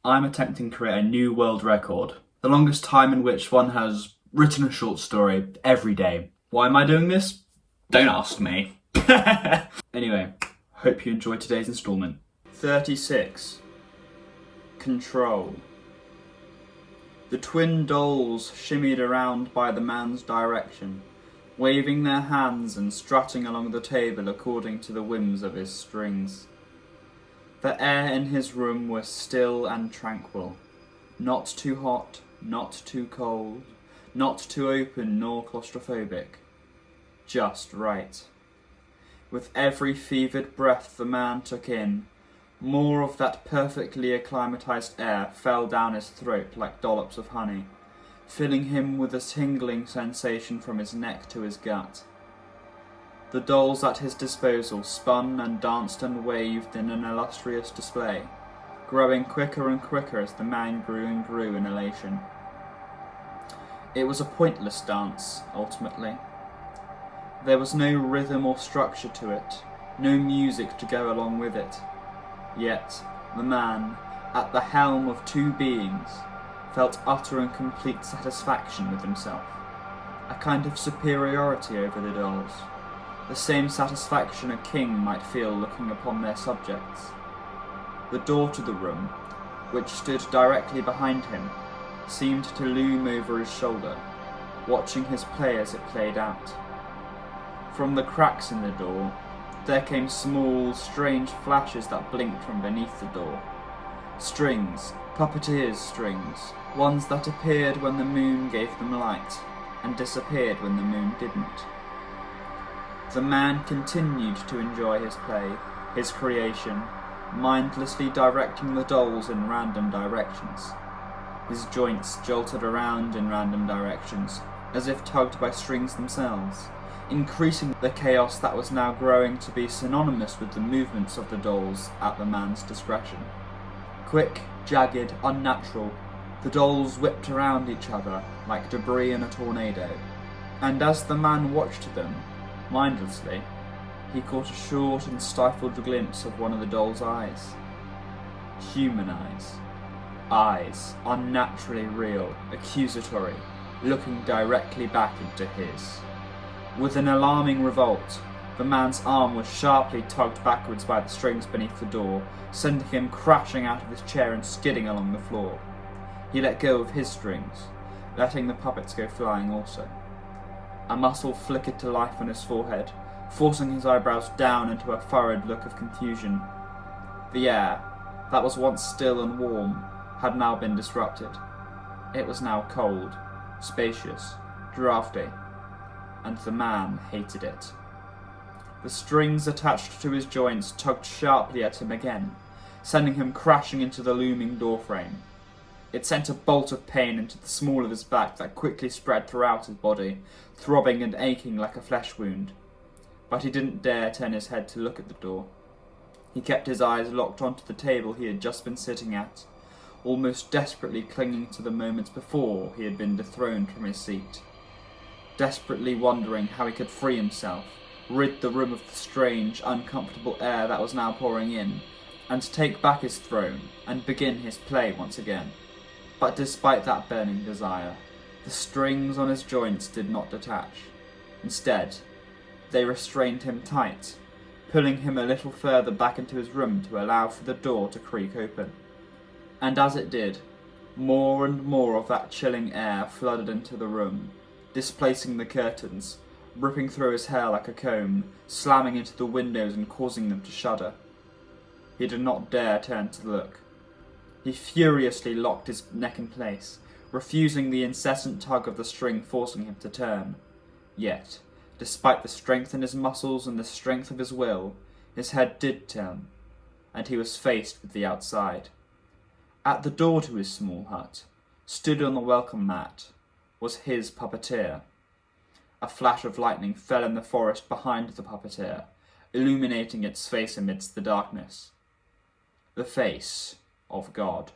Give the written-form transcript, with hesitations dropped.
I'm attempting to create a new world record. The longest time in which one has written a short story every day. Why am I doing this? Don't ask me. Anyway, hope you enjoyed today's instalment. 36. Control. The twin dolls shimmied around by the man's direction, waving their hands and strutting along the table according to the whims of his strings. The air in his room was still and tranquil, not too hot, not too cold, not too open nor claustrophobic, just right. With every fevered breath the man took in, more of that perfectly acclimatized air fell down his throat like dollops of honey, filling him with a tingling sensation from his neck to his gut. The dolls at his disposal spun and danced and waved in an illustrious display, growing quicker and quicker as the man grew and grew in elation. It was a pointless dance, ultimately. There was no rhythm or structure to it, no music to go along with it. Yet, the man, at the helm of two beings, felt utter and complete satisfaction with himself, a kind of superiority over the dolls, the same satisfaction a king might feel looking upon their subjects. The door to the room, which stood directly behind him, seemed to loom over his shoulder, watching his play as it played out. From the cracks in the door, there came small, strange flashes that blinked from beneath the door. Strings, puppeteers' strings, ones that appeared when the moon gave them light, and disappeared when the moon didn't. The man continued to enjoy his play, his creation, mindlessly directing the dolls in random directions. His joints jolted around in random directions, as if tugged by strings themselves, increasing the chaos that was now growing to be synonymous with the movements of the dolls at the man's discretion. Quick, jagged, unnatural, the dolls whipped around each other like debris in a tornado, and as the man watched them, mindlessly, he caught a short and stifled glimpse of one of the doll's eyes. Human eyes. Eyes, unnaturally real, accusatory, looking directly back into his. With an alarming revolt, the man's arm was sharply tugged backwards by the strings beneath the door, sending him crashing out of his chair and skidding along the floor. He let go of his strings, letting the puppets go flying also. A muscle flickered to life on his forehead, forcing his eyebrows down into a furrowed look of confusion. The air, that was once still and warm, had now been disrupted. It was now cold, spacious, draughty, and the man hated it. The strings attached to his joints tugged sharply at him again, sending him crashing into the looming doorframe. It sent a bolt of pain into the small of his back that quickly spread throughout his body, throbbing and aching like a flesh wound. But he didn't dare turn his head to look at the door. He kept his eyes locked onto the table he had just been sitting at, almost desperately clinging to the moments before he had been dethroned from his seat. Desperately wondering how he could free himself, rid the room of the strange, uncomfortable air that was now pouring in, and take back his throne and begin his play once again. But despite that burning desire, the strings on his joints did not detach. Instead, they restrained him tight, pulling him a little further back into his room to allow for the door to creak open. And as it did, more and more of that chilling air flooded into the room, displacing the curtains, ripping through his hair like a comb, slamming into the windows and causing them to shudder. He did not dare turn to look. He furiously locked his neck in place, refusing the incessant tug of the string forcing him to turn. Yet, despite the strength in his muscles and the strength of his will, his head did turn, and he was faced with the outside. At the door to his small hut, stood on the welcome mat, was his puppeteer. A flash of lightning fell in the forest behind the puppeteer, illuminating its face amidst the darkness. The face of God.